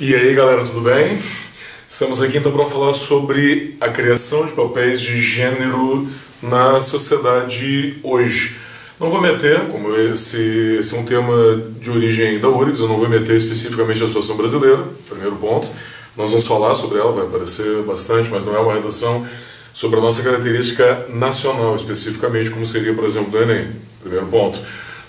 E aí galera, tudo bem? Estamos aqui então para falar sobre a criação de papéis de gênero na sociedade hoje. Não vou meter, como esse é um tema de origem da URGS, eu não vou meter especificamente a situação brasileira, primeiro ponto. Nós vamos falar sobre ela, vai aparecer bastante, mas não é uma redação sobre a nossa característica nacional, especificamente como seria, por exemplo, do Enem, primeiro ponto.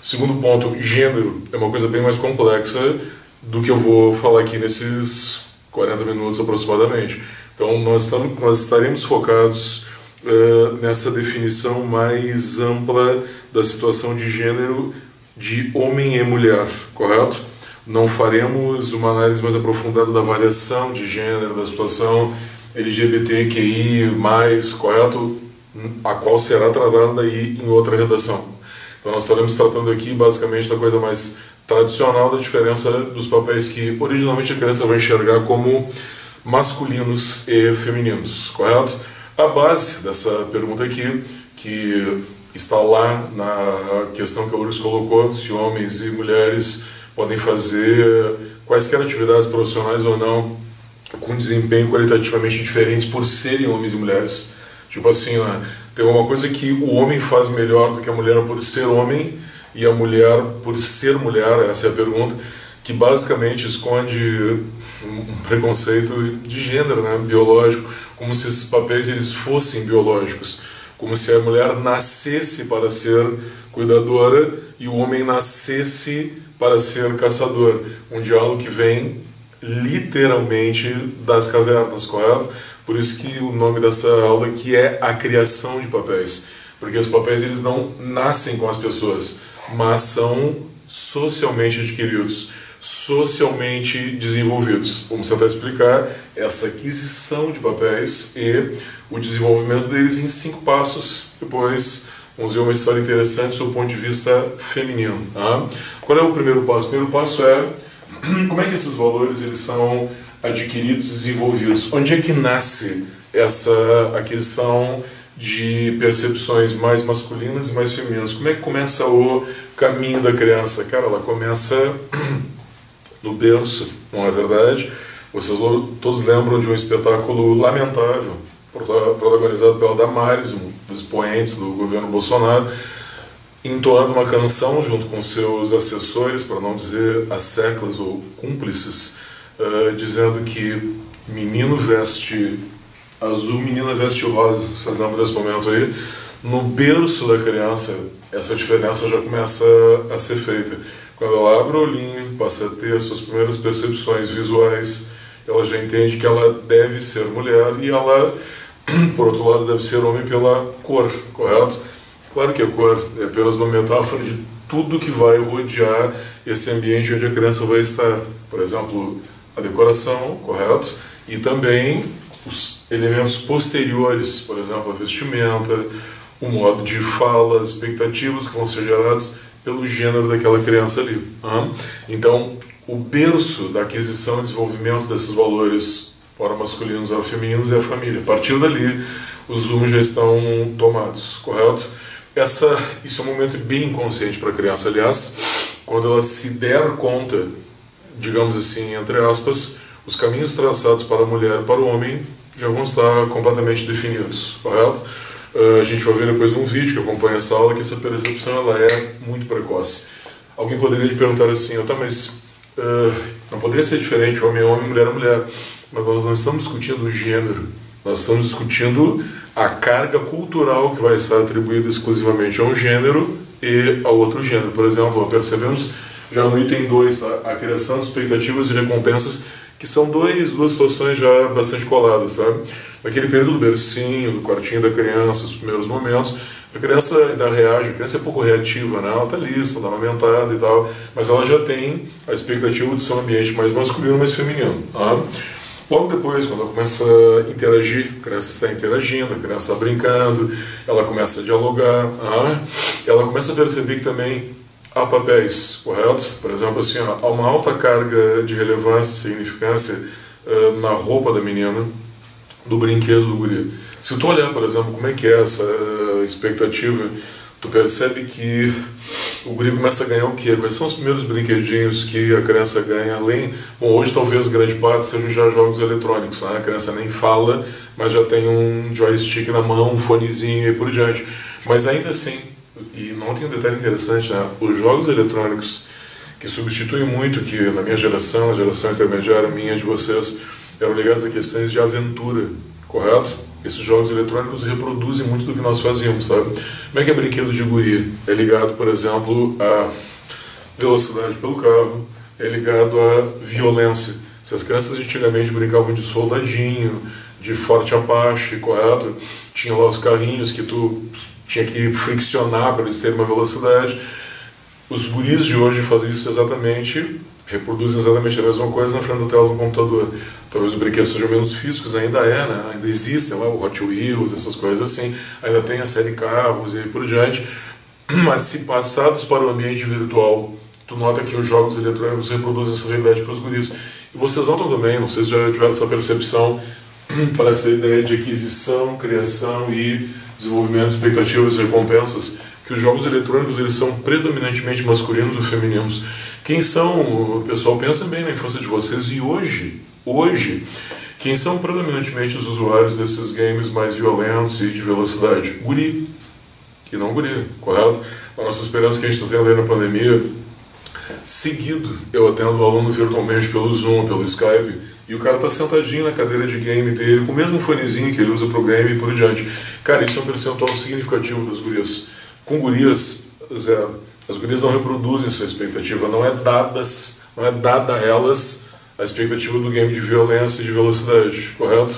Segundo ponto, gênero é uma coisa bem mais complexa do que eu vou falar aqui nesses 40 minutos aproximadamente. Então nós estaremos focados nessa definição mais ampla da situação de gênero de homem e mulher, correto? Não faremos uma análise mais aprofundada da variação de gênero, da situação LGBTQI+, correto? A qual será tratada daí em outra redação. Então nós estaremos tratando aqui basicamente da coisa mais tradicional da diferença dos papéis que originalmente a criança vai enxergar como masculinos e femininos, correto? A base dessa pergunta aqui, que está lá na questão que a URGS colocou, se homens e mulheres podem fazer quaisquer atividades profissionais ou não com desempenho qualitativamente diferentes por serem homens e mulheres. Tipo assim, né? Tem uma coisa que o homem faz melhor do que a mulher por ser homem, e a mulher por ser mulher, essa é a pergunta, que basicamente esconde um preconceito de gênero, né, biológico, como se esses papéis eles fossem biológicos, como se a mulher nascesse para ser cuidadora e o homem nascesse para ser caçador. Um diálogo que vem literalmente das cavernas, correto? Por isso que o nome dessa aula aqui é a criação de papéis, porque os papéis eles não nascem com as pessoas, mas são socialmente adquiridos, socialmente desenvolvidos. Vamos tentar explicar essa aquisição de papéis e o desenvolvimento deles em 5 passos. Depois vamos ver uma história interessante sob o ponto de vista feminino. Tá? Qual é o primeiro passo? O primeiro passo é como é que esses valores eles são adquiridos e desenvolvidos. Onde é que nasce essa aquisição de percepções mais masculinas e mais femininas? Como é que começa o caminho da criança? Cara, ela começa no berço, não é verdade? Vocês todos lembram de um espetáculo lamentável, protagonizado pela Damares, um dos expoentes do governo Bolsonaro, entoando uma canção junto com seus assessores, para não dizer asseclas ou cúmplices, dizendo que menino veste azul, menina veste rosa. Vocês lembram desse momento aí? No berço da criança, essa diferença já começa a ser feita. Quando ela abre o olhinho, passa a ter as suas primeiras percepções visuais, ela já entende que ela deve ser mulher e ela, por outro lado, deve ser homem pela cor, correto? Claro que a cor é apenas uma metáfora de tudo que vai rodear esse ambiente onde a criança vai estar. Por exemplo, a decoração, correto? E também os elementos posteriores, por exemplo, a vestimenta, o modo de fala, as expectativas que vão ser geradas pelo gênero daquela criança ali. Então, o berço da aquisição e desenvolvimento desses valores, ora masculinos ou femininos, é a família. A partir dali, os rumos já estão tomados, correto? Isso é um momento bem inconsciente para a criança, aliás, quando ela se der conta, digamos assim, entre aspas, os caminhos traçados para a mulher e para o homem já vão estar completamente definidos, correto? A gente vai ver depois num vídeo que acompanha essa aula que essa percepção ela é muito precoce. Alguém poderia te perguntar assim, tá, mas não poderia ser diferente, homem é homem, mulher é mulher. Mas nós não estamos discutindo o gênero, nós estamos discutindo a carga cultural que vai estar atribuída exclusivamente a um gênero e a outro gênero. Por exemplo, percebemos já no item 2, tá? A criação de expectativas e recompensas, que são duas situações já bastante coladas, tá? Naquele período do bercinho, do quartinho da criança, os primeiros momentos, a criança ainda reage, a criança é pouco reativa, né? Ela está lista, está amamentada e tal, mas ela já tem a expectativa de ser um ambiente mais masculino, mais feminino, tá? Logo depois, quando ela começa a interagir, a criança está interagindo, a criança está brincando, ela começa a dialogar, ela começa a perceber que também há papéis, correto? Por exemplo, assim, há uma alta carga de relevância e significância na roupa da menina, do brinquedo do guri. Se tu olhar, por exemplo, como é que é essa expectativa, tu percebe que o guri começa a ganhar o quê? Quais são os primeiros brinquedinhos que a criança ganha? Além, bom, hoje talvez grande parte sejam já jogos eletrônicos, né? A criança nem fala, mas já tem um joystick na mão, um fonezinho e por diante. Mas ainda assim, e não tem um detalhe interessante, né? Os jogos eletrônicos que substituem muito, que na minha geração, a geração intermediária minha de vocês, eram ligados a questões de aventura, correto? Esses jogos eletrônicos reproduzem muito do que nós fazíamos, sabe? Como é que é brinquedo de guri? É ligado, por exemplo, à velocidade pelo carro, é ligado à violência. Se as crianças antigamente brincavam de soldadinho, de Forte Apache, correto? Tinha lá os carrinhos que tu tinha que friccionar para eles terem uma velocidade. Os guris de hoje fazem isso exatamente, reproduzem exatamente a mesma coisa na frente da tela do computador. Talvez os brinquedos sejam menos físicos, ainda né? Ainda existem lá o Hot Wheels, essas coisas assim, ainda tem a série carros e aí por diante, mas se passados para o ambiente virtual, tu nota que os jogos eletrônicos reproduzem essa realidade para os guris. E vocês notam também, não sei se já tiveram essa percepção, para essa ideia de aquisição, criação e desenvolvimento de expectativas e recompensas, que os jogos eletrônicos eles são predominantemente masculinos ou femininos. Quem são, o pessoal pensa bem na infância de vocês, e hoje, quem são predominantemente os usuários desses games mais violentos e de velocidade? Guri, e não guri, correto? A nossa esperança que a gente está tendo aí na pandemia, seguido, eu atendo o aluno virtualmente pelo Zoom, pelo Skype, e o cara está sentadinho na cadeira de game dele, com o mesmo fonezinho que ele usa para o game e por diante. Cara, isso é um percentual significativo das gurias. Com gurias, zero. As gurias não reproduzem essa expectativa, não é dada a elas a expectativa do game de violência e de velocidade, correto?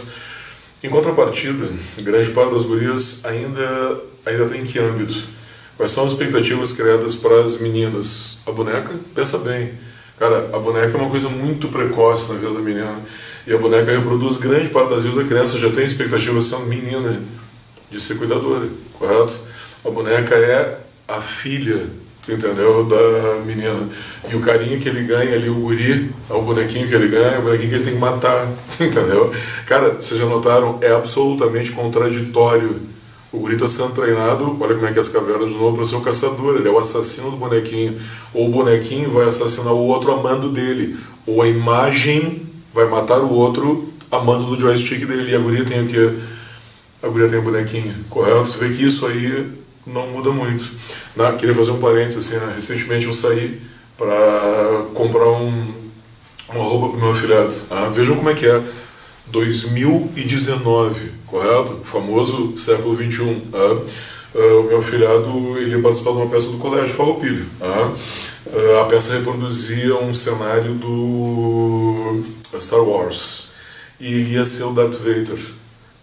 Em contrapartida, grande parte das gurias ainda tem em que âmbito? Quais são as expectativas criadas para as meninas? A boneca? Pensa bem. Cara, a boneca é uma coisa muito precoce na vida da menina. E a boneca reproduz grande parte das vezes a criança já tem expectativa sendo menina de ser cuidadora, correto? A boneca é a filha, entendeu, da menina. E o carinho que ele ganha ali, o guri, é o bonequinho que ele ganha, é o bonequinho que ele tem que matar, entendeu? Cara, vocês já notaram? É absolutamente contraditório. O guri está sendo treinado, olha como é que é as cavernas de novo, para ser o caçador, ele é o assassino do bonequinho. Ou o bonequinho vai assassinar o outro amando dele. Ou a imagem vai matar o outro amando do joystick dele. E a guria tem o quê? A guria tem o bonequinho, correto? Você vê que isso aí não muda muito. Queria fazer um parênteses, assim, né? Recentemente eu saí para comprar uma roupa para o meu afilhado. Vejam como é que é. 2019, correto? O famoso século XXI. O meu afilhado ele ia participar de uma peça do colégio Farroupilha. A peça reproduzia um cenário do Star Wars. E ele ia ser o Darth Vader.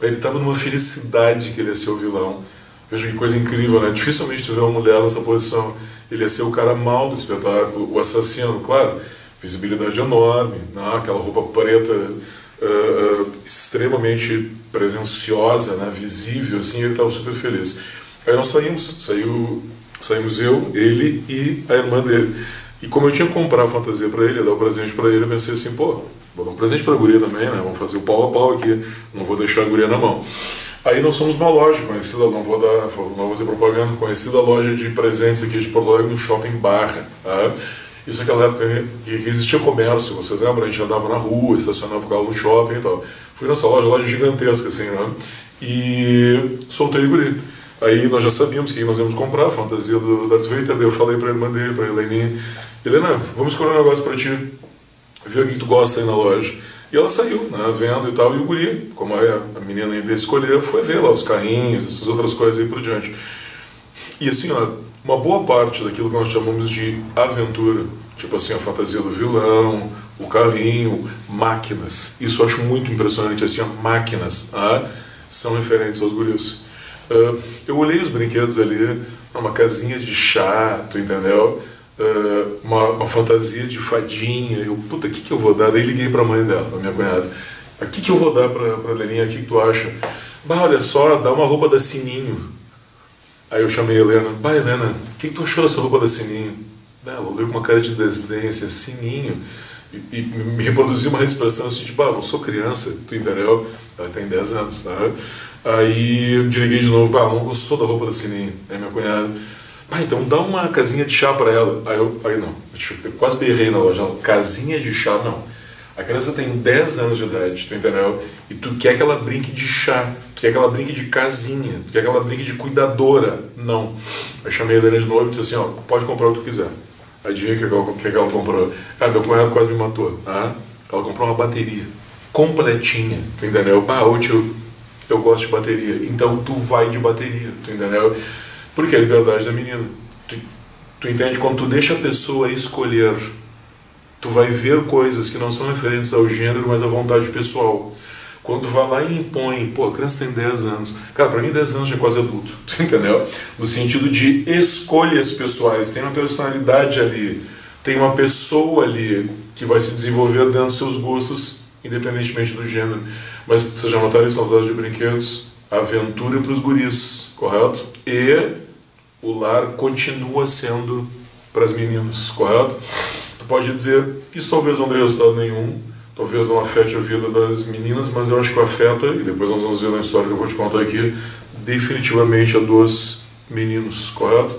Ele estava numa felicidade que ele ia ser o vilão. Veja que coisa incrível, né? Dificilmente tu vê uma mulher nessa posição. Ele ia ser o cara mau do espetáculo, o assassino, claro. Visibilidade enorme, aquela roupa preta extremamente presenciosa, né? Visível, assim, ele estava super feliz. Aí nós saímos eu, ele e a irmã dele. E como eu tinha que comprar a fantasia para ele, dar o presente para ele, eu pensei assim, pô, vou dar um presente para a guria também, né? Vamos fazer o pau a pau aqui, não vou deixar a guria na mão. Aí nós fomos numa loja conhecida, não vou fazer propaganda, conhecida loja de presentes aqui de Porto Alegre, no Shopping Barra. Isso naquela época que existia comércio, vocês lembram? A gente andava na rua, estacionava o carro no shopping e tal. Fui nessa loja gigantesca, assim, né? E soltei o guri. Aí nós já sabíamos que nós íamos comprar a fantasia do Darth Vader, daí eu falei pra irmã dele, pra Heleninha, Helena, vamos escolher um negócio pra ti, ver o que tu gosta aí na loja. E ela saiu, né, vendo e tal, e o guri, como a menina ainda escolheu, foi ver lá os carrinhos, essas outras coisas aí por diante. E assim, ó, uma boa parte daquilo que nós chamamos de aventura, tipo assim, a fantasia do vilão, o carrinho, máquinas, isso eu acho muito impressionante, assim, ó, máquinas, são referentes aos guris. Eu olhei os brinquedos ali, uma casinha de chá, tu entendeu? Uma fantasia de fadinha, eu, puta, o que eu vou dar? Daí liguei pra mãe dela, pra minha cunhada. O que eu vou dar pra Leninha, o que tu acha? Bah, olha só, dá uma roupa da Sininho. Aí eu chamei a Helena, bah, Helena, o que tu achou dessa roupa da Sininho? Ela olhou com uma cara de desdém, assim, Sininho. E me reproduziu uma expressão assim, tipo, eu não sou criança, tu entendeu? Ela tem 10 anos, tá? Aí eu desliguei de novo, não gostou da roupa da Sininho. Aí minha cunhada, Ah, então dá uma casinha de chá para ela. Aí não, eu quase berrei na loja. Casinha de chá, não. A criança tem 10 anos de idade, tu entendeu? E tu quer que ela brinque de chá, tu quer que ela brinque de casinha, tu quer que ela brinque de cuidadora. Não. Eu chamei a Helena de novo e disse assim, ó, pode comprar o que tu quiser. Adivinha o que ela comprou? Cara, meu cunhado quase me matou. Ah, ela comprou uma bateria completinha, tu entendeu? Bah, tio, eu gosto de bateria, então tu vai de bateria, tu entendeu? Porque é a liberdade da menina. Tu entende? Quando tu deixa a pessoa escolher, tu vai ver coisas que não são referentes ao gênero, mas à vontade pessoal. Quando tu vai lá e impõe, pô, a criança tem 10 anos. Cara, pra mim 10 anos já é quase adulto, tu entendeu? No sentido de escolhas pessoais. Tem uma personalidade ali, tem uma pessoa ali que vai se desenvolver dentro dos seus gostos, independentemente do gênero. Mas vocês já notaram isso nas lojas de brinquedos? Aventura para os guris, correto? E o lar continua sendo para as meninas, correto? Tu pode dizer, isso talvez não dê resultado nenhum, talvez não afete a vida das meninas, mas eu acho que afeta, e depois nós vamos ver na história que eu vou te contar aqui, definitivamente a dos meninos, correto?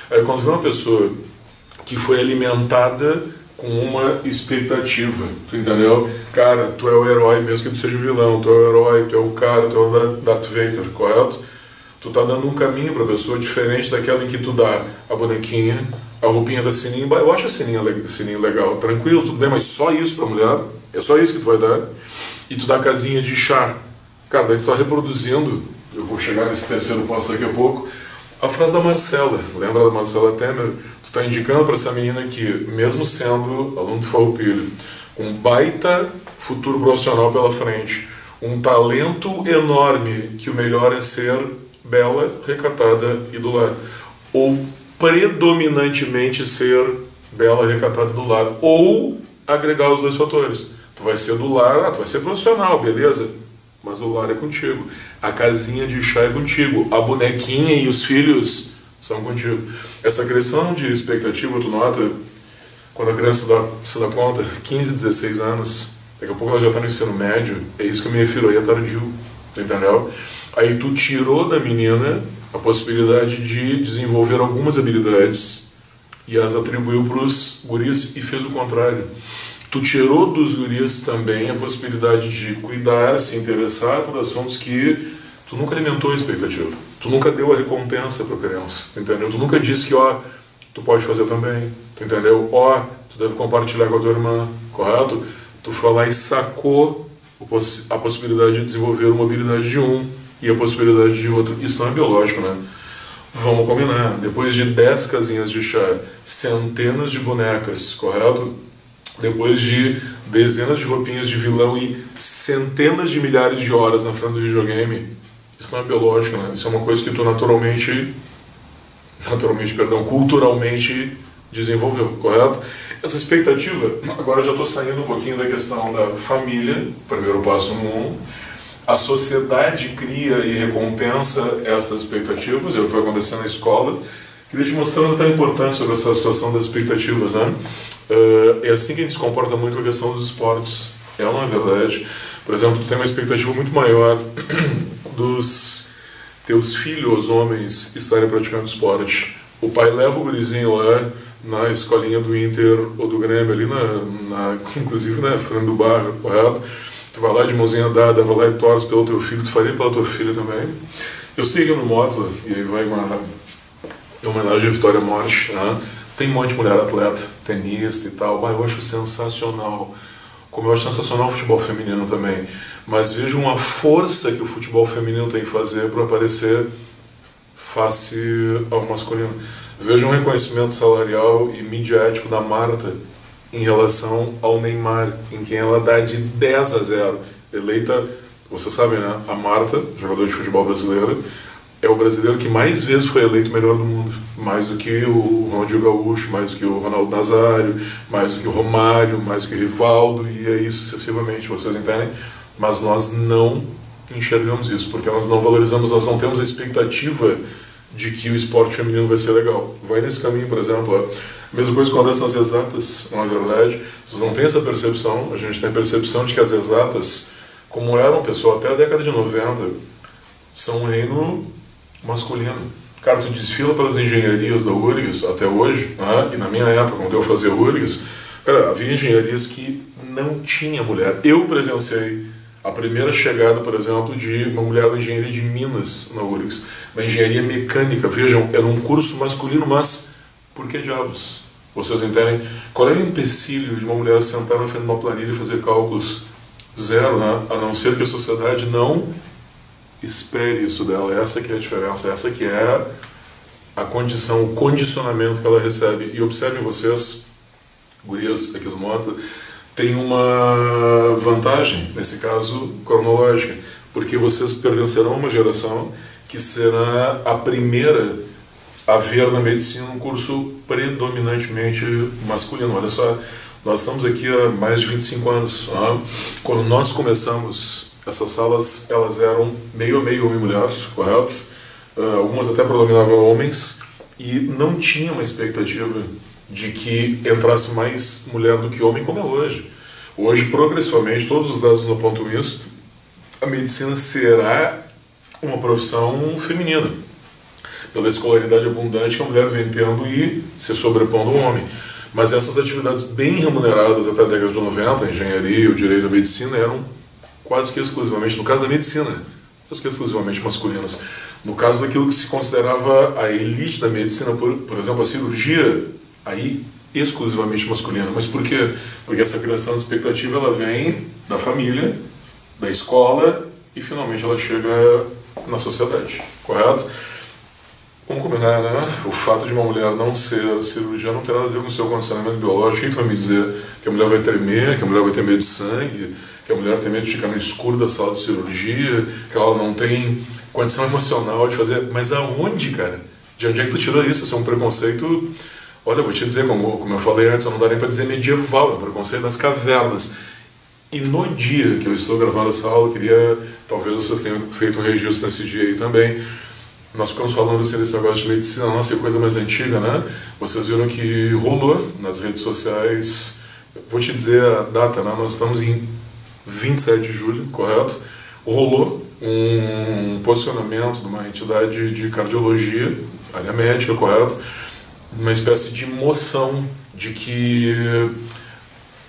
Aí quando vê uma pessoa que foi alimentada com uma expectativa, tu entendeu? Cara, tu é o herói, mesmo que tu seja o vilão, tu é o herói, tu é o cara, tu é o Darth Vader, correto? Tu tá dando um caminho pra pessoa diferente daquela em que tu dá a bonequinha, a roupinha da Sininho. Eu acho a Sininho legal, tranquilo, tudo bem, mas só isso pra mulher, é só isso que tu vai dar. E tu dá a casinha de chá. Cara, daí tu tá reproduzindo, eu vou chegar nesse terceiro passo daqui a pouco, a frase da Marcela, lembra da Marcela Temer? Tu tá indicando pra essa menina que, mesmo sendo aluno do Farroupilha, um baita futuro profissional pela frente, um talento enorme, que o melhor é ser bela, recatada e do lar. Ou predominantemente ser bela, recatada e do lar. Ou agregar os dois fatores. Tu vai ser do lar, tu vai ser profissional, beleza? Mas o lar é contigo. A casinha de chá é contigo. A bonequinha e os filhos são contigo. Essa criação de expectativa, tu nota, quando a criança se dá conta, 15, 16 anos, daqui a pouco ela já está no ensino médio, é isso que eu me refiro aí, é tardio, tu entendeu? Aí tu tirou da menina a possibilidade de desenvolver algumas habilidades e as atribuiu para os guris e fez o contrário. Tu tirou dos guris também a possibilidade de cuidar, se interessar por assuntos que tu nunca alimentou a expectativa. Tu nunca deu a recompensa para a criança, tu entendeu? Tu nunca disse que, ó, tu pode fazer também, tu entendeu? Ó, tu deve compartilhar com a tua irmã, correto? Tu foi lá e sacou a possibilidade de desenvolver uma habilidade de um e a possibilidade de outro. Isso não é biológico, né? Vamos combinar. Depois de 10 casinhas de chá, centenas de bonecas, correto? Depois de dezenas de roupinhas de vilão e centenas de milhares de horas na frente do videogame, isso não é biológico, né? Isso é uma coisa que tu culturalmente desenvolveu, correto? Essa expectativa, agora eu já estou saindo um pouquinho da questão da família, primeiro passo no 1. A sociedade cria e recompensa essas expectativas, é o que vai acontecer na escola. Queria te mostrar um detalhe importante sobre essa situação das expectativas, né? É assim que a gente se comporta muito com a questão dos esportes. É ou não é verdade? Por exemplo, tu tem uma expectativa muito maior dos teus filhos, homens, estarem praticando esporte. O pai leva o gurizinho lá na escolinha do Inter ou do Grêmio, ali inclusive na frente do bar, correto? Tu vai lá de mãozinha dada, vai lá e torce pelo teu filho, tu faria pela tua filha também. Eu sei que no Mótila, e aí vai uma homenagem à Vitória Morte, né? Tem um monte de mulher atleta, tenista e tal, mas eu acho sensacional. Como eu acho sensacional o futebol feminino também. Mas vejo uma força que o futebol feminino tem que fazer para aparecer face ao masculino. Vejo um reconhecimento salarial e midiático da Marta em relação ao Neymar, em quem ela dá de 10-0. Eleita, você sabe, né? A Marta, jogador de futebol brasileiro, é o brasileiro que mais vezes foi eleito o melhor do mundo. Mais do que o Ronaldinho Gaúcho, mais do que o Ronaldo Nazário, mais do que o Romário, mais do que o Rivaldo, e aí sucessivamente, vocês entendem? Mas nós não enxergamos isso, porque nós não valorizamos, nós não temos a expectativa de que o esporte feminino vai ser legal. Vai nesse caminho, por exemplo. A mesma coisa quando nas exatas, não é verdade? Vocês não têm essa percepção, a gente tem a percepção de que as exatas, como eram, pessoal, até a década de 90, são um reino masculino. Cara, tu desfila pelas engenharias da URGS até hoje, né? E na minha época, quando eu fazia URGS, cara, havia engenharias que não tinha mulher. Eu presenciei a primeira chegada, por exemplo, de uma mulher da engenharia de Minas na URGS, na engenharia mecânica. Vejam, era um curso masculino, mas por que diabos? Vocês entendem? Qual é o empecilho de uma mulher sentar na frente de uma planilha e fazer cálculos? Zero, né? A não ser que a sociedade não espere isso dela. Essa que é a diferença, essa que é a condição, o condicionamento que ela recebe. E observem vocês, gurias aqui do Mota, tem uma vantagem, nesse caso, cronológica, porque vocês pertencerão a uma geração que será a primeira a ver na medicina um curso predominantemente masculino. Olha só, nós estamos aqui há mais de 25 anos. Quando nós começamos, essas salas elas eram meio a meio homem e mulher, correto? Algumas até predominavam homens e não tinha uma expectativa de que entrasse mais mulher do que homem, como é hoje. Hoje, progressivamente, todos os dados apontam isso, a medicina será uma profissão feminina, pela escolaridade abundante que a mulher vem tendo e se sobrepondo ao homem. Mas essas atividades bem remuneradas até a década de 90, a engenharia, o direito, a medicina, eram quase que exclusivamente, no caso da medicina, quase que exclusivamente masculinas. No caso daquilo que se considerava a elite da medicina, por exemplo, a cirurgia, aí exclusivamente masculina. Mas por quê? Porque essa criação de expectativa ela vem da família, da escola e finalmente ela chega na sociedade, correto? Vamos combinar, né? O fato de uma mulher não ser cirurgiã não tem nada a ver com o seu condicionamento biológico. Quem vai me dizer que a mulher vai tremer, que a mulher vai ter medo de sangue, que a mulher tem medo de ficar no escuro da sala de cirurgia, que ela não tem condição emocional de fazer... Mas aonde, cara? De onde é que tu tirou isso? Isso é um preconceito... Olha, eu vou te dizer, como eu falei antes, não dá nem para dizer medieval, é um preconceito das cavernas. E no dia que eu estou gravando essa aula, eu queria... Talvez vocês tenham feito um registro nesse dia aí também. Nós ficamos falando assim desse negócio de medicina, nossa, é coisa mais antiga, né? Vocês viram que rolou nas redes sociais, vou te dizer a data, né? Nós estamos em 27 de julho, correto? Rolou um posicionamento de uma entidade de cardiologia, área médica, correto? Uma espécie de moção de que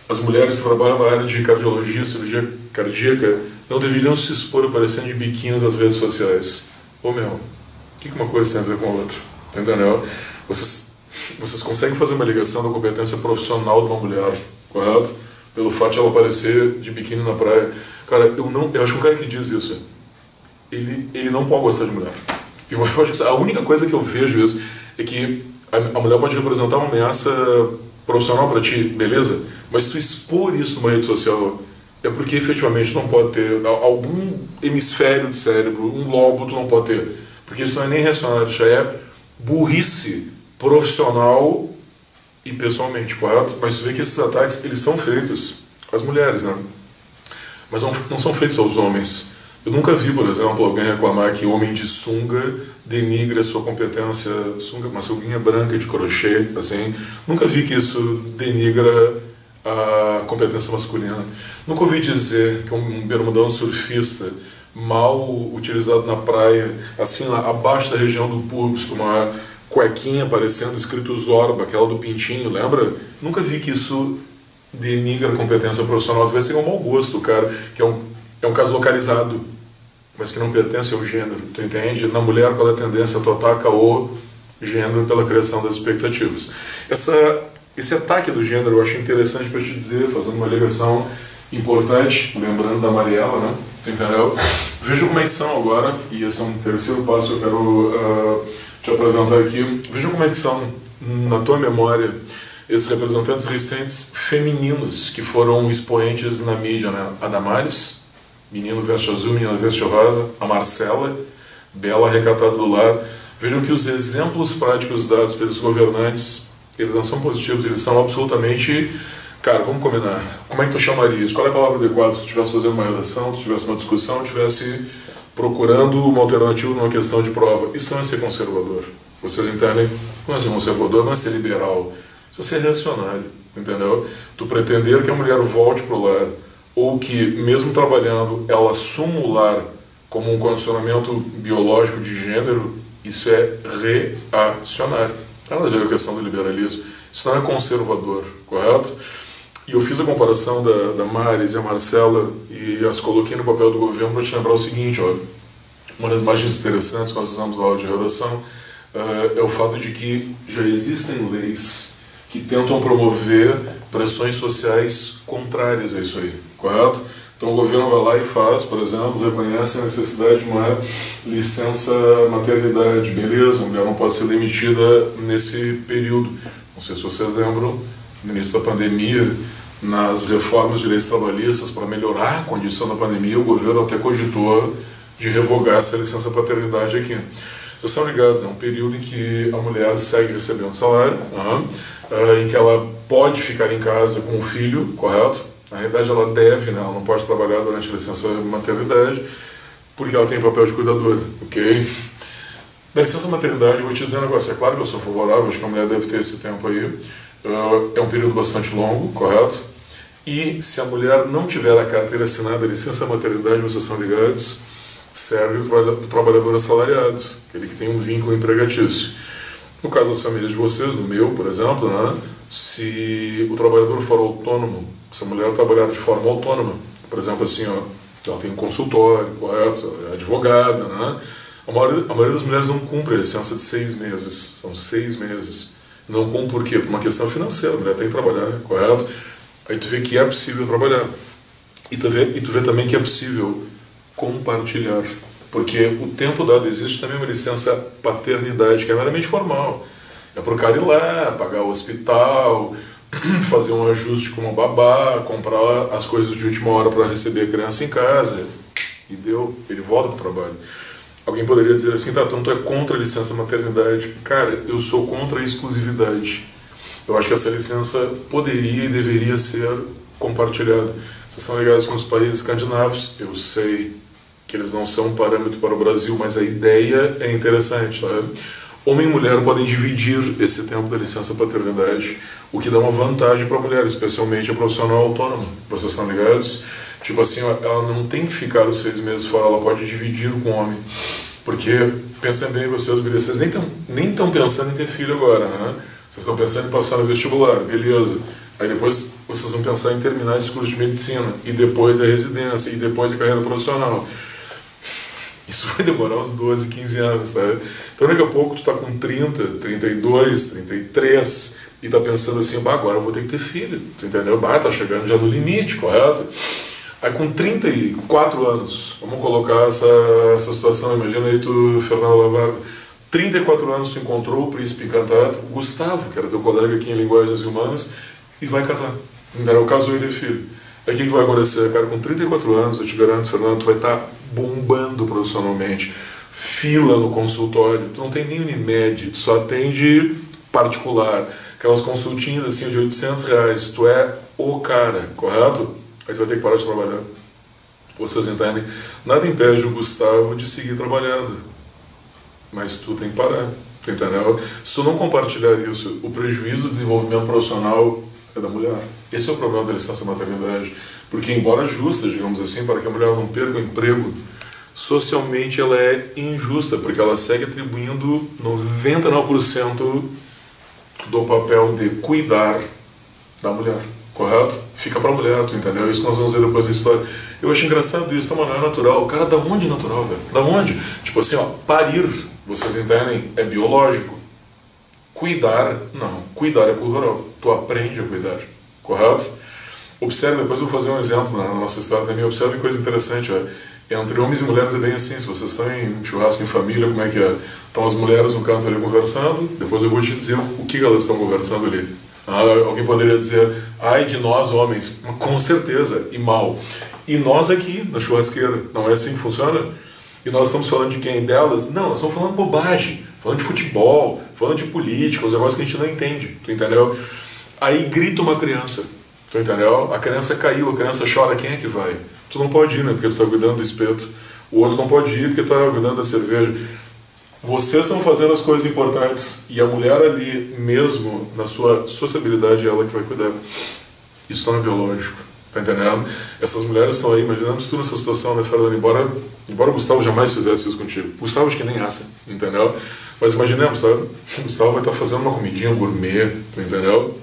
as mulheres que trabalham na área de cardiologia, cirurgia cardíaca, não deveriam se expor aparecendo de biquíni nas redes sociais. Ô meu, o que uma coisa tem a ver com a outra? Entendeu? Vocês conseguem fazer uma ligação da competência profissional de uma mulher, correto? Pelo fato de ela aparecer de biquíni na praia. Cara, eu acho que o cara que diz isso, ele não pode gostar de mulher. A única coisa que eu vejo isso é que a mulher pode representar uma ameaça profissional para ti, beleza? Mas tu expor isso numa rede social é porque efetivamente tu não pode ter algum hemisfério do cérebro, um lobo tu não pode ter. Porque isso não é nem racional, isso já é burrice profissional e pessoalmente, correto? Mas tu vê que esses ataques, eles são feitos às mulheres, né? Mas não são feitos aos homens. Eu nunca vi, por exemplo, alguém reclamar que homem de sunga denigre a sua competência, sunga, uma sunguinha branca de crochê, assim. Nunca vi que isso denigra a competência masculina. Nunca ouvi dizer que um bermudão surfista mal utilizado na praia, assim, lá, abaixo da região do pubis, com uma cuequinha aparecendo, escrito Zorba, aquela do pintinho, lembra? Nunca vi que isso denigra a competência profissional. Deve ser um mau gosto, cara, que é um caso localizado, mas que não pertence ao gênero, tu entende? Na mulher, qual é a tendência? Tu ataca o gênero pela criação das expectativas. Esse ataque do gênero eu acho interessante para te dizer, fazendo uma ligação importante, lembrando da Mariela, né? Entendeu? Veja como é que são agora, e esse é um terceiro passo que eu quero te apresentar aqui. Veja como é que são, na tua memória, esses representantes recentes femininos que foram expoentes na mídia, né? A Damares, menino veste azul, menina veste rosa, a Marcela, bela recatada do lar. Vejam que os exemplos práticos dados pelos governantes, eles não são positivos, eles são absolutamente... Cara, vamos combinar. Como é que tu chamaria isso? Qual é a palavra adequada se tu estivesse fazendo uma redação, se estivesse uma discussão, se estivesse procurando uma alternativa numa questão de prova? Isso não é ser conservador. Vocês entendem? Não é ser conservador, não é ser liberal. Isso é ser reacionário, entendeu? Tu pretender que a mulher volte pro lar, ou que, mesmo trabalhando, ela assuma o lar como um condicionamento biológico de gênero, Isso é reacionário. Não tem nada a ver com a questão do liberalismo. Isso não é conservador, correto? E eu fiz a comparação da Maris e a Marcela e as coloquei no papel do governo para te lembrar o seguinte, ó, uma das imagens interessantes que nós usamos na aula de redação é o fato de que já existem leis que tentam promover pressões sociais contrárias a isso aí, correto? Então o governo vai lá e faz, por exemplo, reconhece a necessidade de uma licença maternidade, beleza, a mulher não pode ser demitida nesse período. Não sei se vocês lembram, no início da pandemia, nas reformas de leis trabalhistas, para melhorar a condição da pandemia, o governo até cogitou de revogar essa licença paternidade aqui. Vocês estão ligados, é um período em que a mulher segue recebendo salário, em que ela pode ficar em casa com o filho, correto? Na realidade ela deve, né? Ela não pode trabalhar durante a licença maternidade, porque ela tem papel de cuidadora, ok? Da licença maternidade, eu vou te dizer um negócio, é claro que eu sou favorável, acho que a mulher deve ter esse tempo aí, é um período bastante longo, correto? E se a mulher não tiver a carteira assinada, a licença maternidade, vocês são ligados, serve o trabalhador assalariado, aquele que tem um vínculo empregatício. No caso das famílias de vocês, no meu, por exemplo, né, se o trabalhador for autônomo, se a mulher trabalhar de forma autônoma, por exemplo, assim, ó, ela tem um consultório, correto, é advogada, né, a maioria das mulheres não cumpre a licença de 6 meses, são 6 meses. Não cumpre por quê? Por uma questão financeira, a mulher tem que trabalhar, correto? Aí tu vê que é possível trabalhar. E tu vê também que é possível compartilhar. Porque o tempo dado existe também uma licença paternidade, que é meramente formal. É pro cara ir lá, pagar o hospital, fazer um ajuste com uma babá, comprar as coisas de última hora para receber a criança em casa. E deu, ele volta pro trabalho. Alguém poderia dizer assim, tá, então tu é contra a licença maternidade. Cara, eu sou contra a exclusividade. Eu acho que essa licença poderia e deveria ser compartilhada. Vocês são ligados com os países escandinavos? Eu sei que eles não são um parâmetro para o Brasil, mas a ideia é interessante. Tá? Homem e mulher podem dividir esse tempo da licença paternidade, o que dá uma vantagem para a mulher, especialmente a profissional autônoma. Vocês estão ligados? Tipo assim, ela não tem que ficar os 6 meses fora, ela pode dividir com o homem. Porque, pensem bem vocês nem estão pensando em ter filho agora, né? Vocês estão pensando em passar no vestibular, beleza. Aí depois vocês vão pensar em terminar esse curso de medicina, e depois a residência, e depois a carreira profissional. Isso vai demorar uns 12, 15 anos, tá? Então daqui a pouco tu tá com 30, 32, 33, e tá pensando assim, bah, agora eu vou ter que ter filho, tu entendeu? Bah, tá chegando já no limite, correto? Aí com 34 anos, vamos colocar essa situação, imagina aí tu, Fernando Lavarda, 34 anos tu encontrou o príncipe encantado, Gustavo, que era teu colega aqui em Linguagens Humanas, e vai casar. Entendeu? Casou e teve filho. Aí o que vai acontecer? Cara, com 34 anos, eu te garanto, Fernando, tu vai estar bombando profissionalmente, fila no consultório, tu não tem nem Unimed, tu só atende particular, aquelas consultinhas assim de R$800, tu é o cara, correto? Aí tu vai ter que parar de trabalhar. Vocês entendem? Nada impede o Gustavo de seguir trabalhando, mas tu tem que parar, entendeu? Se tu não compartilhar isso, o prejuízo do desenvolvimento profissional é da mulher. Esse é o problema da licença maternidade, porque embora justa, digamos assim, para que a mulher não perca o emprego, socialmente ela é injusta, porque ela segue atribuindo 99% do papel de cuidar da mulher, correto? Fica pra mulher, tu entendeu? Isso que nós vamos ver depois da história. Eu acho engraçado isso, tá, mano? Não é natural. O cara, da onde é natural, velho? Da onde? Tipo assim, ó, parir, vocês entendem? É biológico. Cuidar, não. Cuidar é cultural. Tu aprende a cuidar, correto? Observe, depois eu vou fazer um exemplo na nossa história também. Observe coisa interessante, ó. Entre homens e mulheres é bem assim. Se vocês estão em churrasco em família, como é que é? Estão as mulheres no canto ali conversando, depois eu vou te dizer o que elas estão conversando ali. Alguém poderia dizer, ai de nós homens, com certeza, e mal. E nós aqui, na churrasqueira, não é assim que funciona? E nós estamos falando de quem? Delas? Não, nós estamos falando bobagem, falando de futebol, falando de política, os negócios que a gente não entende, tu entendeu? Aí grita uma criança, tu entendeu? A criança caiu, a criança chora, quem é que vai? Tu não pode ir, né, porque tu está cuidando do espeto. O outro não pode ir porque tu está cuidando da cerveja. Vocês estão fazendo as coisas importantes e a mulher ali, mesmo na sua sociabilidade, é ela que vai cuidar. Isso não é biológico. tá entendendo? Essas mulheres estão aí, imaginamos tu nessa situação, né, Fernando? Embora o Gustavo jamais fizesse isso contigo. O Gustavo acho que nem assa, entendeu? Mas imaginemos, tá? O Gustavo vai estar fazendo uma comidinha gourmet, entendeu?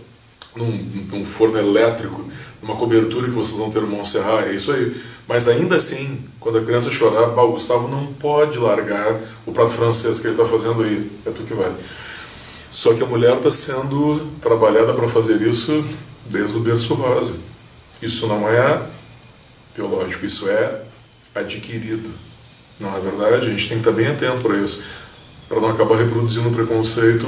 Num forno elétrico, numa cobertura que vocês vão ter no Montserrat, é isso aí. Mas ainda assim, quando a criança chorar, o Gustavo não pode largar o prato francês que ele está fazendo aí, é tu que vai. Só que a mulher está sendo trabalhada para fazer isso desde o berço rosa. Isso não é biológico, isso é adquirido. Não é verdade? A gente tem que estar bem atento para isso, para não acabar reproduzindo um preconceito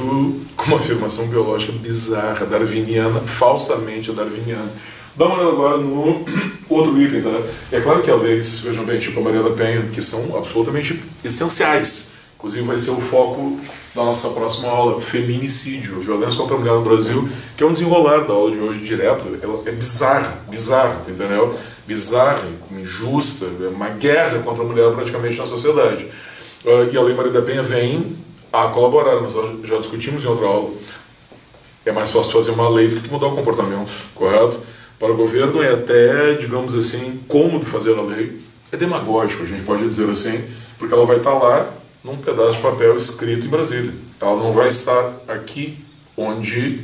com uma afirmação biológica bizarra, darwiniana, falsamente darwiniana. Dá uma olhada agora no outro item, tá? É claro que há leis, vejam bem, tipo a Maria da Penha, que são absolutamente essenciais. Inclusive vai ser o foco da nossa próxima aula, feminicídio, violência contra a mulher no Brasil, que é um desenrolar da aula de hoje direto. Ela é bizarra, entendeu? Bizarra, injusta, é uma guerra contra a mulher praticamente na sociedade. E a Lei Maria da Penha vem a colaborar, mas já discutimos em outra aula. É mais fácil fazer uma lei do que mudar o comportamento, correto? Para o governo é até, digamos assim, cômodo fazer a lei. É demagógico, a gente pode dizer assim, porque ela vai estar lá num pedaço de papel escrito em Brasília. Ela não vai estar aqui onde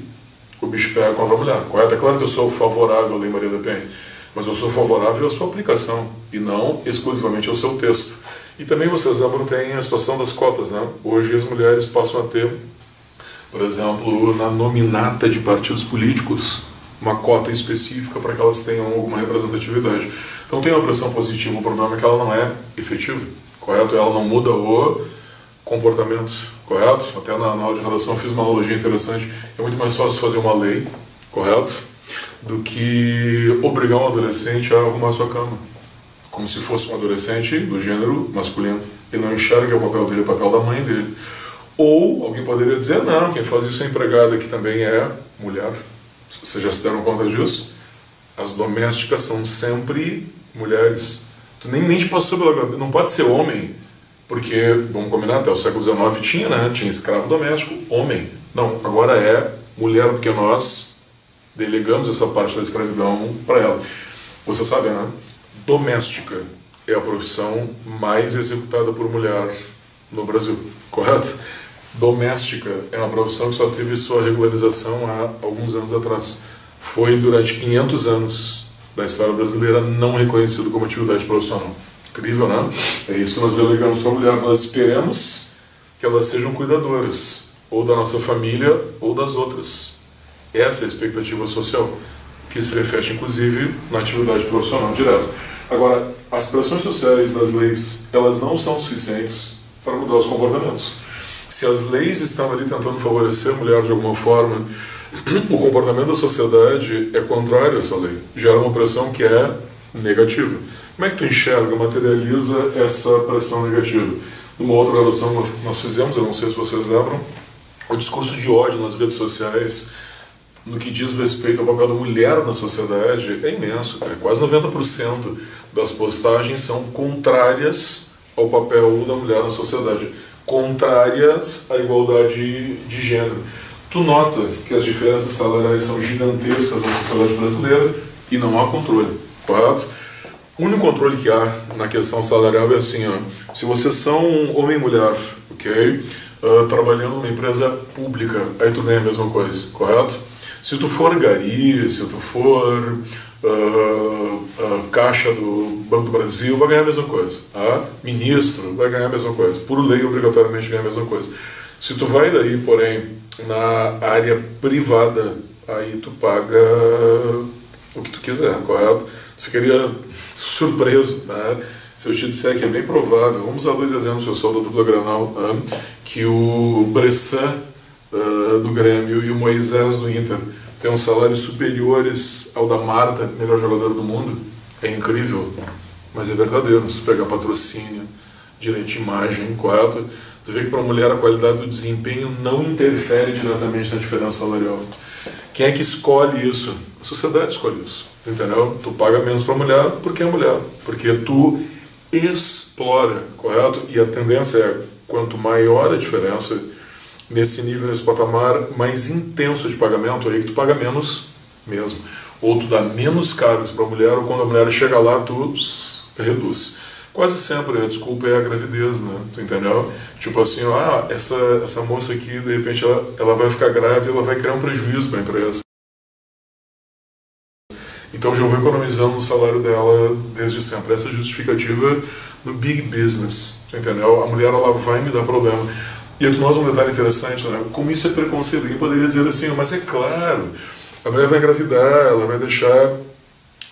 o bicho pega contra a mulher, correto? É claro que eu sou favorável à Lei Maria da Penha, mas eu sou favorável à sua aplicação e não exclusivamente ao seu texto. E também vocês lembram, tem a situação das cotas, né? Hoje as mulheres passam a ter, por exemplo, na nominata de partidos políticos, uma cota específica para que elas tenham alguma representatividade. Então tem uma pressão positiva, o problema é que ela não é efetiva, correto? Ela não muda o comportamento, correto? Até na aula de redação eu fiz uma analogia interessante. É muito mais fácil fazer uma lei, correto? Do que obrigar um adolescente a arrumar sua cama, como se fosse um adolescente do gênero masculino. Ele não enxerga que é o papel dele, é o papel da mãe dele. Ou alguém poderia dizer, não, quem faz isso é a empregada, que também é mulher. Vocês já se deram conta disso? As domésticas são sempre mulheres. Tu nem te passou pela cabeça, não pode ser homem, porque, vamos combinar, até o século XIX tinha, né? Tinha escravo doméstico, homem. Não, agora é mulher, porque nós delegamos essa parte da escravidão para ela. Você sabe, né? Doméstica é a profissão mais executada por mulher no Brasil, correto? Doméstica é uma profissão que só teve sua regularização há alguns anos atrás. Foi durante 500 anos da história brasileira não reconhecido como atividade profissional. Incrível, né? É isso que nós delegamos para a mulher. Nós esperamos que elas sejam cuidadoras, ou da nossa família, ou das outras. Essa é a expectativa social, que se reflete, inclusive, na atividade profissional direta. Agora, as pressões sociais das leis, elas não são suficientes para mudar os comportamentos. Se as leis estão ali tentando favorecer a mulher de alguma forma, o comportamento da sociedade é contrário a essa lei. Gera uma pressão que é negativa. Como é que tu enxerga, materializa essa pressão negativa? Numa outra relação que nós fizemos, eu não sei se vocês lembram, o discurso de ódio nas redes sociais, no que diz respeito ao papel da mulher na sociedade, é imenso. Quase 90% das postagens são contrárias ao papel da mulher na sociedade, contrárias à igualdade de gênero. Tu nota que as diferenças salariais são gigantescas na sociedade brasileira e não há controle, correto? O único controle que há na questão salarial é assim, ó, se vocês são homem e mulher, ok? Trabalhando numa empresa pública, aí tu ganha a mesma coisa, correto? Se tu for gari, se tu for caixa do Banco do Brasil, vai ganhar a mesma coisa. Ministro vai ganhar a mesma coisa. Por lei, obrigatoriamente ganha a mesma coisa. Se tu vai daí, porém, na área privada, aí tu paga o que tu quiser, correto? Tu ficaria surpreso, né? Se eu te disser que é bem provável, vamos usar dois exemplos, pessoal, da dupla Granal, que o Bressan do Grêmio e o Moisés do Inter têm uns salários superiores ao da Marta, melhor jogador do mundo. É incrível, mas é verdadeiro. Se pegar patrocínio, direito de imagem, correto? Tu vê que para a mulher a qualidade do desempenho não interfere diretamente na diferença salarial. Quem é que escolhe isso? A sociedade escolhe isso, entendeu? Tu paga menos para a mulher porque é mulher, porque tu explora, correto? E a tendência é, quanto maior a diferença, nesse nível, nesse patamar mais intenso de pagamento, aí que tu paga menos mesmo. ou tu dá menos cargos para a mulher, ou quando a mulher chega lá, tu reduz. Quase sempre a desculpa é a gravidez, né? Tu entendeu? Tipo assim, essa moça aqui, de repente, ela vai ficar grávida, ela vai criar um prejuízo para a empresa. Então já vou economizando o salário dela desde sempre. Essa justificativa no big business, entendeu? A mulher, ela vai me dar problema. E aí tu nota um detalhe interessante, né? Como isso é preconceito. Alguém poderia dizer assim, mas é claro, a mulher vai engravidar, ela vai deixar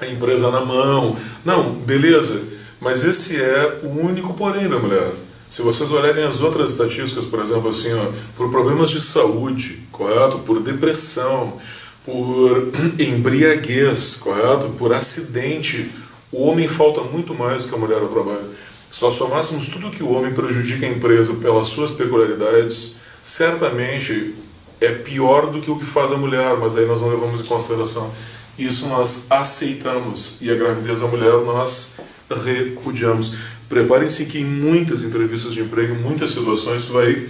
a empresa na mão. Não, beleza, mas esse é o único porém da mulher. Se vocês olharem as outras estatísticas, por exemplo, assim, por problemas de saúde, correto? Por depressão, por embriaguez, correto? Por acidente, o homem falta muito mais do que a mulher ao trabalho. Se nós somássemos tudo que o homem prejudica a empresa pelas suas peculiaridades, certamente é pior do que o que faz a mulher, mas aí nós não levamos em consideração. Isso nós aceitamos, e a gravidez da mulher nós repudiamos. Preparem-se que em muitas entrevistas de emprego, em muitas situações, tu vai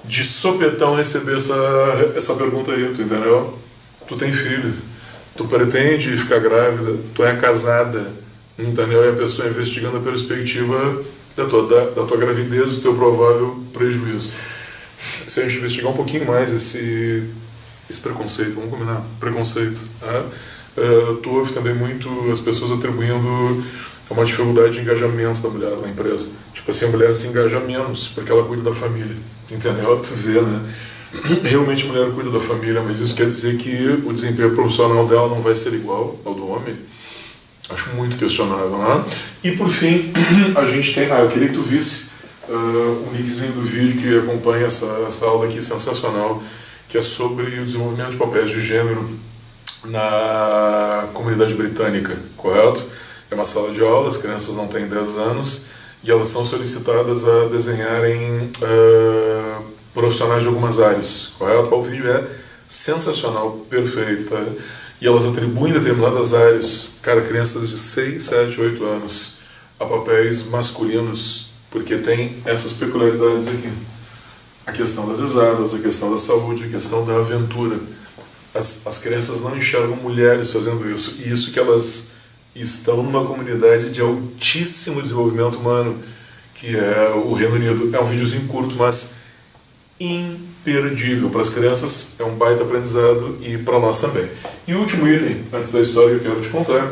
de sopetão receber essa pergunta aí, tu entendeu? Tu tem filho, tu pretende ficar grávida, tu é casada, entendeu? E a pessoa investigando a perspectiva da tua gravidez, do teu provável prejuízo. Se a gente investigar um pouquinho mais esse preconceito, vamos combinar, preconceito, tá? Tu ouve também muito as pessoas atribuindo uma dificuldade de engajamento da mulher na empresa. Tipo assim, a mulher se engaja menos porque ela cuida da família, entendeu? Tu vê, né? Realmente a mulher cuida da família, mas isso quer dizer que o desempenho profissional dela não vai ser igual ao do homem? Acho muito questionável, né? E por fim, a gente tem... eu queria que tu visse um linkzinho do vídeo que acompanha essa aula aqui sensacional, que é sobre o desenvolvimento de papéis de gênero na comunidade britânica, correto? É uma sala de aula, as crianças não têm 10 anos e elas são solicitadas a desenharem profissionais de algumas áreas, correto? O vídeo é sensacional, perfeito, tá? E elas atribuem determinadas áreas, cara, crianças de 6, 7, 8 anos, a papéis masculinos, porque tem essas peculiaridades aqui. A questão das exatas, a questão da saúde, a questão da aventura. As crianças não enxergam mulheres fazendo isso, e isso que elas estão numa comunidade de altíssimo desenvolvimento humano, que é o Reino Unido. É um videozinho curto, mas imperdível. Para as crianças é um baita aprendizado e para nós também. E o último item, antes da história que eu quero te contar,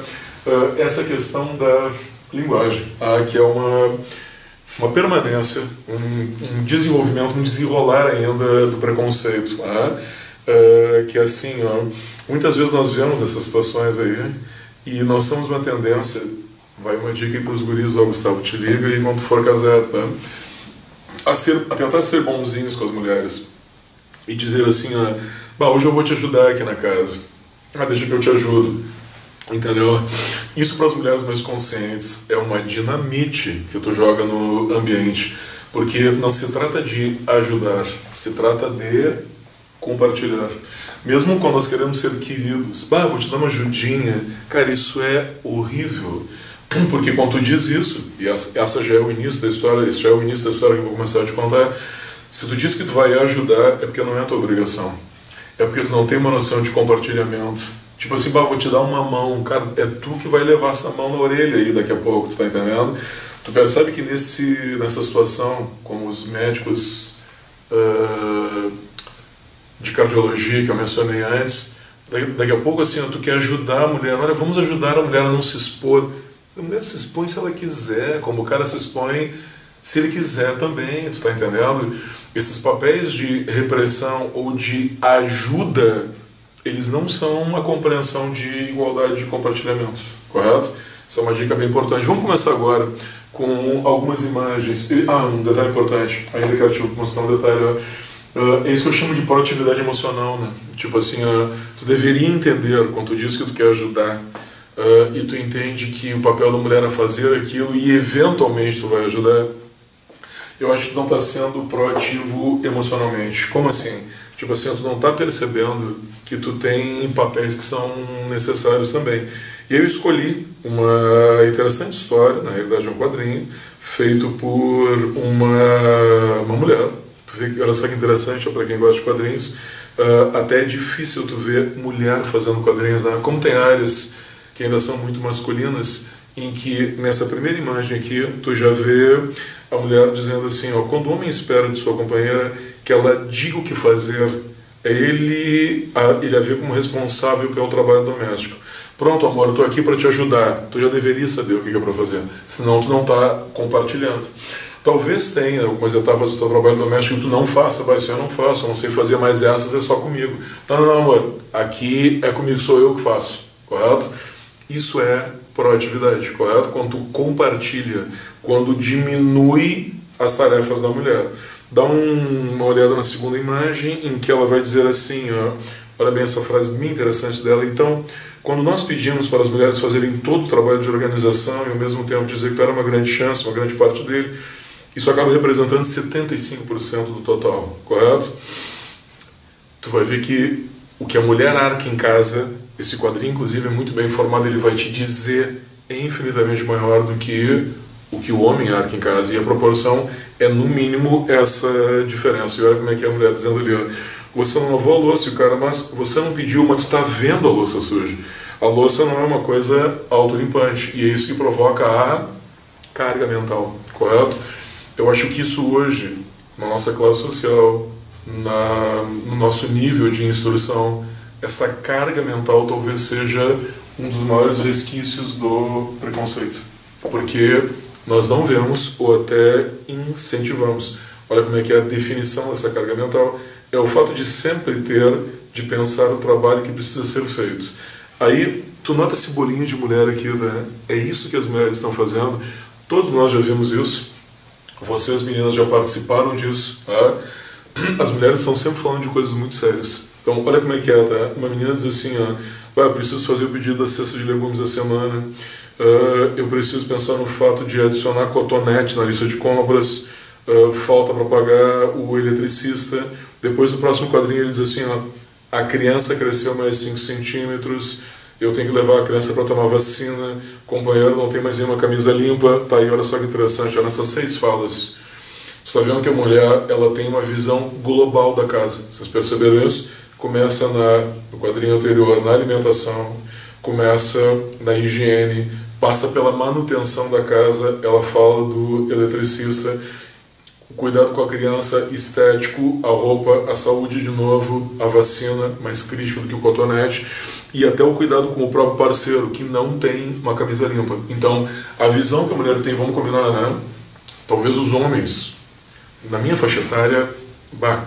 é essa questão da linguagem, que é uma permanência, um desenvolvimento, um desenrolar ainda do preconceito. Que assim, muitas vezes nós vemos essas situações aí e nós temos uma tendência, vai uma dica aí para os guris, Gustavo, te liga e quando tu for casado, tá? A tentar ser bonzinhos com as mulheres e dizer assim, hoje eu vou te ajudar aqui na casa, deixa que eu te ajudo, entendeu? Isso para as mulheres mais conscientes é uma dinamite que tu joga no ambiente, porque não se trata de ajudar, se trata de compartilhar. Mesmo quando nós queremos ser queridos, vou te dar uma ajudinha, cara, isso é horrível. Porque quando tu diz isso, e essa já é o início da história, esse já é o início da história que eu vou começar a te contar, se tu diz que tu vai ajudar, é porque não é a tua obrigação. É porque tu não tem uma noção de compartilhamento. Tipo assim, vou te dar uma mão, cara, é tu que vai levar essa mão na orelha aí daqui a pouco, tu tá entendendo? Tu percebe que nessa situação, como os médicos de cardiologia que eu mencionei antes, daqui a pouco assim, tu quer ajudar a mulher, olha, vamos ajudar a mulher a não se expor. A mulher se expõe se ela quiser, como o cara se expõe se ele quiser também, tu tá entendendo? Esses papéis de repressão ou de ajuda, eles não são uma compreensão de igualdade de compartilhamento, correto? Essa é uma dica bem importante. Vamos começar agora com algumas imagens. Um detalhe importante, ainda quero te mostrar um detalhe. É isso que eu chamo de proatividade emocional, né? Tipo assim, tu deveria entender quando tu diz que tu quer ajudar, e tu entende que o papel da mulher é fazer aquilo e eventualmente tu vai ajudar, eu acho que tu não está sendo proativo emocionalmente. Como assim? Tipo assim, tu não está percebendo que tu tem papéis que são necessários também. E eu escolhi uma interessante história, na realidade é um quadrinho, feito por uma mulher. Tu vê que, olha só que interessante, para quem gosta de quadrinhos, até é difícil tu ver mulher fazendo quadrinhos, né? Como tem áreas que ainda são muito masculinas, em que nessa primeira imagem aqui tu já vê a mulher dizendo assim, ó, quando o homem espera de sua companheira que ela diga o que fazer, ele a ver como responsável pelo trabalho doméstico. Pronto, amor, eu estou aqui para te ajudar. Tu já deveria saber o que é para fazer, senão tu não está compartilhando. Talvez tenha algumas etapas do teu trabalho doméstico que tu não faça, vai, isso eu não faço, eu não sei fazer mais essas, é só comigo. Não, não, amor, aqui é comigo, sou eu que faço, correto? Isso é proatividade, correto? Quando tu compartilha, quando diminui as tarefas da mulher. Dá uma olhada na segunda imagem, em que ela vai dizer assim, ó, olha bem essa frase bem interessante dela. Então, quando nós pedimos para as mulheres fazerem todo o trabalho de organização e ao mesmo tempo dizer que era uma grande chance, uma grande parte dele, isso acaba representando 75% do total, correto? Tu vai ver que o que a mulher arca em casa, esse quadrinho inclusive é muito bem informado, ele vai te dizer é infinitamente maior do que o que o homem arca em casa, e a proporção é no mínimo essa diferença. E olha como é que é a mulher dizendo ali, ó, você não lavou a louça, e o cara, mas você não pediu, mas tu tá vendo a louça suja. A louça não é uma coisa autolimpante, e é isso que provoca a carga mental, correto? Eu acho que isso hoje, na nossa classe social, no nosso nível de instrução, essa carga mental talvez seja um dos maiores resquícios do preconceito. Porque nós não vemos ou até incentivamos. Olha como é que é a definição dessa carga mental. É o fato de sempre ter, de pensar o trabalho que precisa ser feito. Aí, tu nota esse bolinho de mulher aqui, né? É isso que as mulheres estão fazendo. Todos nós já vimos isso. Vocês, meninas, já participaram disso, tá? As mulheres estão sempre falando de coisas muito sérias. Então, olha como é que é, tá? Uma menina diz assim, ó, eu preciso fazer o pedido da cesta de legumes da semana, eu preciso pensar no fato de adicionar cotonete na lista de compras, falta para pagar o eletricista. Depois, no próximo quadrinho, ele diz assim, ó, a criança cresceu mais 5 centímetros, eu tenho que levar a criança para tomar vacina, companheiro não tem mais nenhuma camisa limpa. Tá aí, olha só que interessante, olha nessas 6 falas. Você está vendo que a mulher ela tem uma visão global da casa. Vocês perceberam isso? Começa no quadrinho anterior na alimentação, começa na higiene, passa pela manutenção da casa, ela fala do eletricista, o cuidado com a criança, estético, a roupa, a saúde de novo, a vacina, mais crítico do que o cotonete, e até o cuidado com o próprio parceiro, que não tem uma camisa limpa. Então, a visão que a mulher tem, vamos combinar, né? Talvez os homens, na minha faixa etária,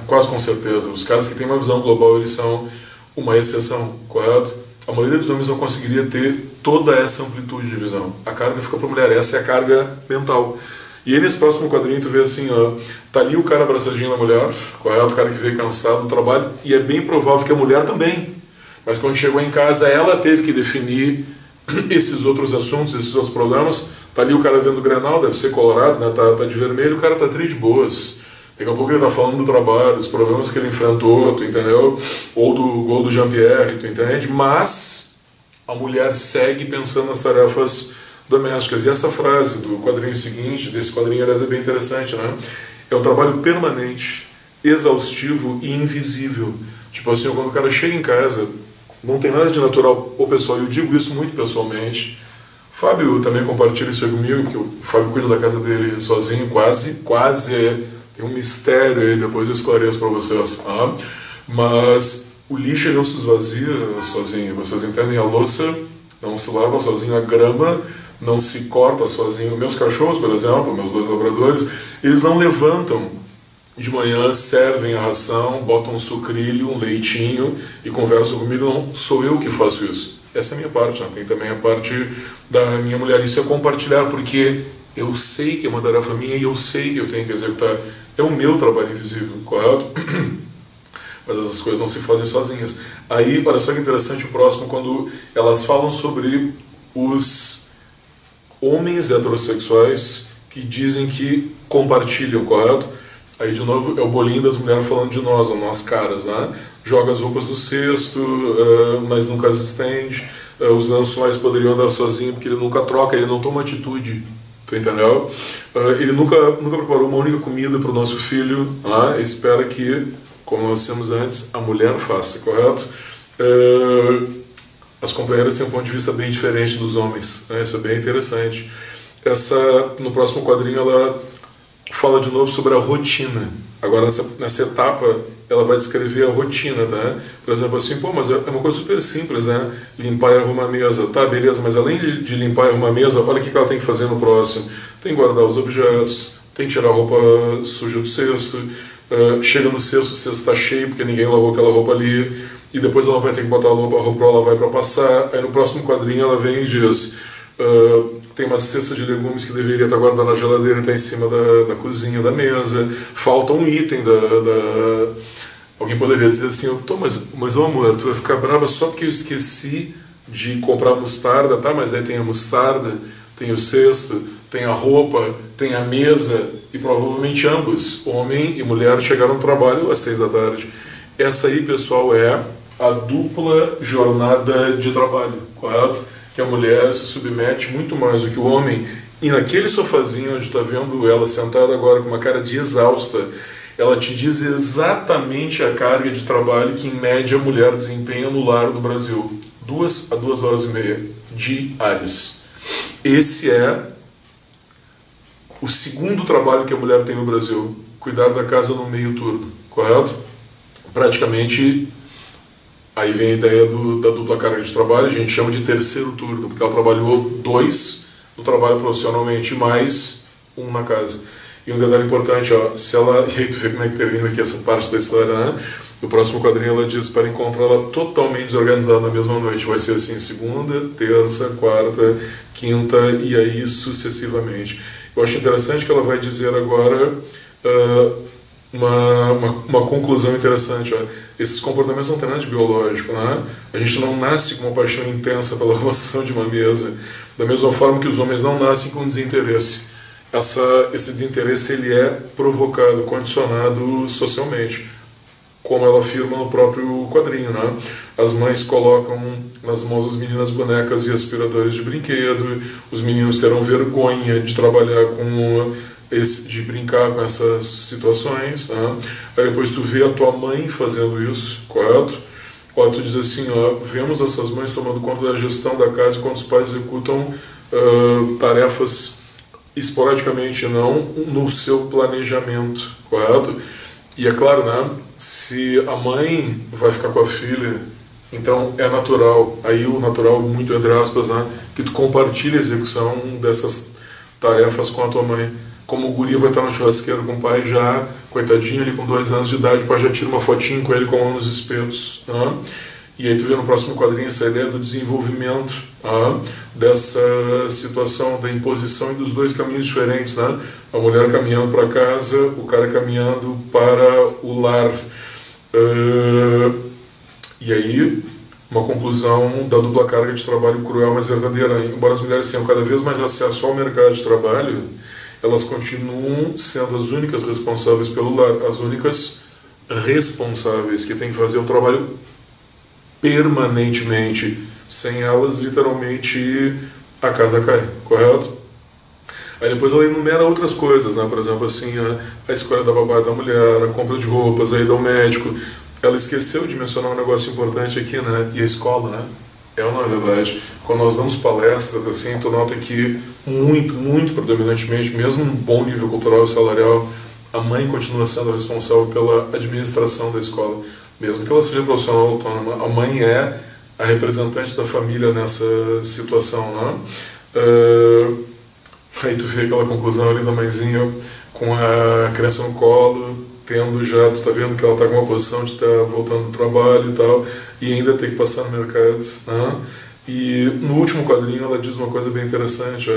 quase com certeza, os caras que têm uma visão global, eles são uma exceção, correto? A maioria dos homens não conseguiria ter toda essa amplitude de visão. A carga fica para a mulher, essa é a carga mental. E aí nesse próximo quadrinho tu vê assim, ó, tá ali o cara abraçadinho na mulher, correto? O cara que veio cansado do trabalho, e é bem provável que a mulher também. Mas quando chegou em casa, ela teve que definir esses outros assuntos, esses outros problemas. Tá ali o cara vendo o Grenal, deve ser colorado, né? Tá de vermelho, o cara tá tri de boas. Daqui a pouco ele tá falando do trabalho, dos problemas que ele enfrentou, tu entendeu? Ou do gol do Jean-Pierre, tu entende? Mas a mulher segue pensando nas tarefas domésticas. E essa frase do quadrinho seguinte, desse quadrinho, aliás, é bem interessante, né? É um trabalho permanente, exaustivo e invisível. Tipo assim, quando o cara chega em casa, não tem nada de natural. Ô pessoal, eu digo isso muito pessoalmente. O Fábio também compartilha isso aí comigo, porque o Fábio cuida da casa dele sozinho, quase. Tem um mistério aí, depois eu esclareço para vocês. Mas o lixo ele não se esvazia sozinho, vocês entendem? A louça não se lava sozinho, a grama não se corta sozinho. Meus cachorros, por exemplo, meus 2 labradores, eles não levantam de manhã, servem a ração, botam um sucrilho, um leitinho e conversam comigo. Não sou eu que faço isso. Essa é a minha parte, né? Tem também a parte da minha mulher. Isso é compartilhar, porque eu sei que é uma tarefa minha e eu sei que eu tenho que executar. É o meu trabalho invisível, correto? Mas essas coisas não se fazem sozinhas. Aí, olha só que interessante o próximo, quando elas falam sobre os homens heterossexuais que dizem que compartilham, correto? Aí, de novo, é o bolinho das mulheres falando de nós caras, né? Joga as roupas no cesto, mas nunca as estende. Os lençóis poderiam andar sozinho porque ele nunca troca, ele não toma atitude. Tu entendeu? Ele nunca preparou uma única comida para o nosso filho. Espera que como nós dissemos antes, a mulher faça, correto? As companheiras têm um ponto de vista bem diferente dos homens, né? Isso é bem interessante. No próximo quadrinho, ela fala de novo sobre a rotina. Agora, nessa etapa, ela vai descrever a rotina, tá? Por exemplo, assim, pô, mas é uma coisa super simples, né? Limpar e arrumar a mesa. Tá, beleza, mas além de limpar e arrumar a mesa, olha o que ela tem que fazer no próximo. Tem que guardar os objetos, tem que tirar a roupa suja do cesto, chega no cesto, o cesto está cheio porque ninguém lavou aquela roupa ali, e depois ela vai ter que botar a roupa para lavar para passar. Aí no próximo quadrinho ela vem e diz... tem uma cesta de legumes que deveria estar guardada na geladeira e está em cima da cozinha, da mesa. Falta um item Alguém poderia dizer assim, mas amor, tu vai ficar brava só porque eu esqueci de comprar mostarda, tá? Mas aí tem a mostarda, tem o cesto, tem a roupa, tem a mesa, e provavelmente ambos, homem e mulher, chegaram no trabalho às 6 da tarde. Essa aí, pessoal, é a dupla jornada de trabalho, correto? Que a mulher se submete muito mais do que o homem, e naquele sofazinho onde está vendo ela sentada agora com uma cara de exausta, ela te diz exatamente a carga de trabalho que em média a mulher desempenha no lar no Brasil, 2 a 2 horas e meia diárias. Esse é o segundo trabalho que a mulher tem no Brasil, cuidar da casa no meio turno, correto? Praticamente... Aí vem a ideia da dupla carga de trabalho, a gente chama de terceiro turno, porque ela trabalhou 2 no trabalho profissionalmente, mais 1 na casa. E um detalhe importante, ó, se ela... E aí tu vê como é que termina aqui essa parte da história, né? No próximo quadrinho ela diz para encontrá-la totalmente desorganizada na mesma noite. Vai ser assim, segunda, terça, quarta, quinta e aí sucessivamente. Eu acho interessante que ela vai dizer agora... Uma conclusão interessante, ó. Esses comportamentos não têm nada de biológico, né? A gente não nasce com uma paixão intensa pela arrumação de uma mesa, da mesma forma que os homens não nascem com desinteresse. Esse desinteresse ele é provocado, condicionado socialmente, como ela afirma no próprio quadrinho, né? As mães colocam nas mãos das meninas bonecas e aspiradores de brinquedo, os meninos terão vergonha de trabalhar de brincar com essas situações, né? Aí depois tu vê a tua mãe fazendo isso, correto? Ou tu diz assim, ó, vemos nossas mães tomando conta da gestão da casa enquanto os pais executam tarefas esporadicamente, não no seu planejamento, correto? E é claro, né, se a mãe vai ficar com a filha, então é natural, aí o natural, muito entre aspas, né, que tu compartilhe a execução dessas tarefas com a tua mãe. Como o guri vai estar no churrasqueiro com o pai já, coitadinho, ali com 2 anos de idade, o pai já tira uma fotinho com ele com nos espetos. Né? E aí tu vê no próximo quadrinho essa ideia do desenvolvimento, dessa situação da imposição e dos 2 caminhos diferentes. Né? A mulher caminhando para casa, o cara caminhando para o lar. E aí, uma conclusão da dupla carga de trabalho cruel, mas verdadeira. Embora as mulheres tenham cada vez mais acesso ao mercado de trabalho, elas continuam sendo as únicas responsáveis pelo lar, as únicas responsáveis que têm que fazer o trabalho permanentemente. Sem elas, literalmente, a casa cai, correto? Aí depois ela enumera outras coisas, né? Por exemplo, assim, a escolha da babá da mulher, a compra de roupas, a ida ao médico. Ela esqueceu de mencionar um negócio importante aqui, né? E a escola, né? É ou não é verdade? Quando nós damos palestras, assim, tu nota que muito predominantemente, mesmo num bom nível cultural e salarial, a mãe continua sendo responsável pela administração da escola. Mesmo que ela seja profissional autônoma, a mãe é a representante da família nessa situação, né? Aí tu vê aquela conclusão ali da mãezinha com a criança no colo, tu tá vendo que ela tá com uma posição de estar voltando do trabalho e tal, e ainda tem que passar no mercado, né? E no último quadrinho ela diz uma coisa bem interessante,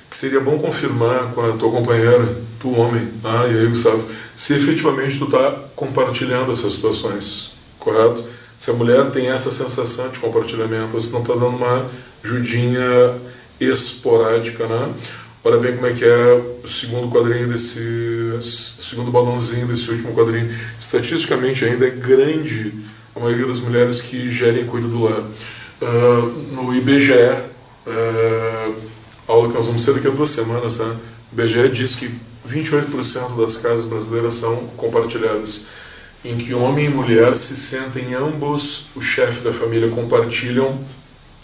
que seria bom confirmar com a tua companheira, tu homem, e aí Gustavo, se efetivamente tu tá compartilhando essas situações, correto? Se a mulher tem essa sensação de compartilhamento, ou se não tá dando uma ajudinha esporádica, né? Olha bem como é que é o segundo quadrinho segundo balãozinho desse último quadrinho. Estatisticamente ainda é grande a maioria das mulheres que gerem e cuidam do lar. No IBGE, aula que nós vamos ter daqui a 2 semanas, né? O IBGE diz que 28% das casas brasileiras são compartilhadas, em que homem e mulher se sentem ambos, o chefe da família, compartilham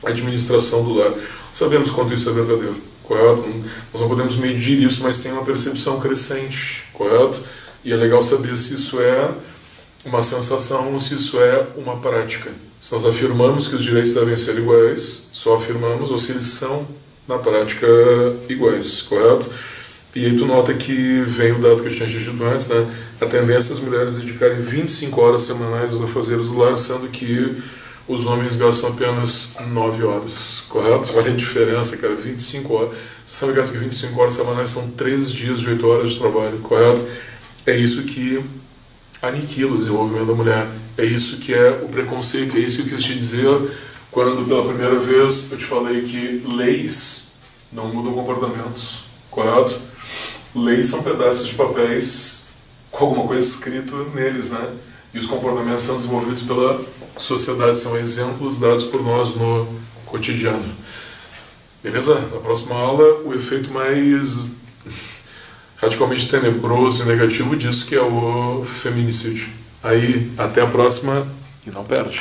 a administração do lar. Sabemos quanto isso é verdadeiro, correto? Nós não podemos medir isso, mas tem uma percepção crescente, correto? E é legal saber se isso é uma sensação ou se isso é uma prática. Se nós afirmamos que os direitos devem ser iguais, só afirmamos, ou se eles são, na prática, iguais, correto? E aí tu nota que vem o dado que eu tinha dito antes, né? A tendência das mulheres dedicarem 25 horas semanais aos afazeres do lar, sendo que os homens gastam apenas 9 horas, correto? Olha a diferença, cara, 25 horas. Você sabe que 25 horas semanais são 3 dias de 8 horas de trabalho, correto? É isso que aniquila o desenvolvimento da mulher. É isso que é o preconceito, é isso que eu quis te dizer quando pela primeira vez eu te falei que leis não mudam comportamentos, correto? Leis são pedaços de papéis com alguma coisa escrito neles, né? E os comportamentos são desenvolvidos pela sociedade, são exemplos dados por nós no cotidiano. Beleza? Na próxima aula, o efeito mais radicalmente tenebroso e negativo disso, que é o feminicídio. Aí, até a próxima e não perde.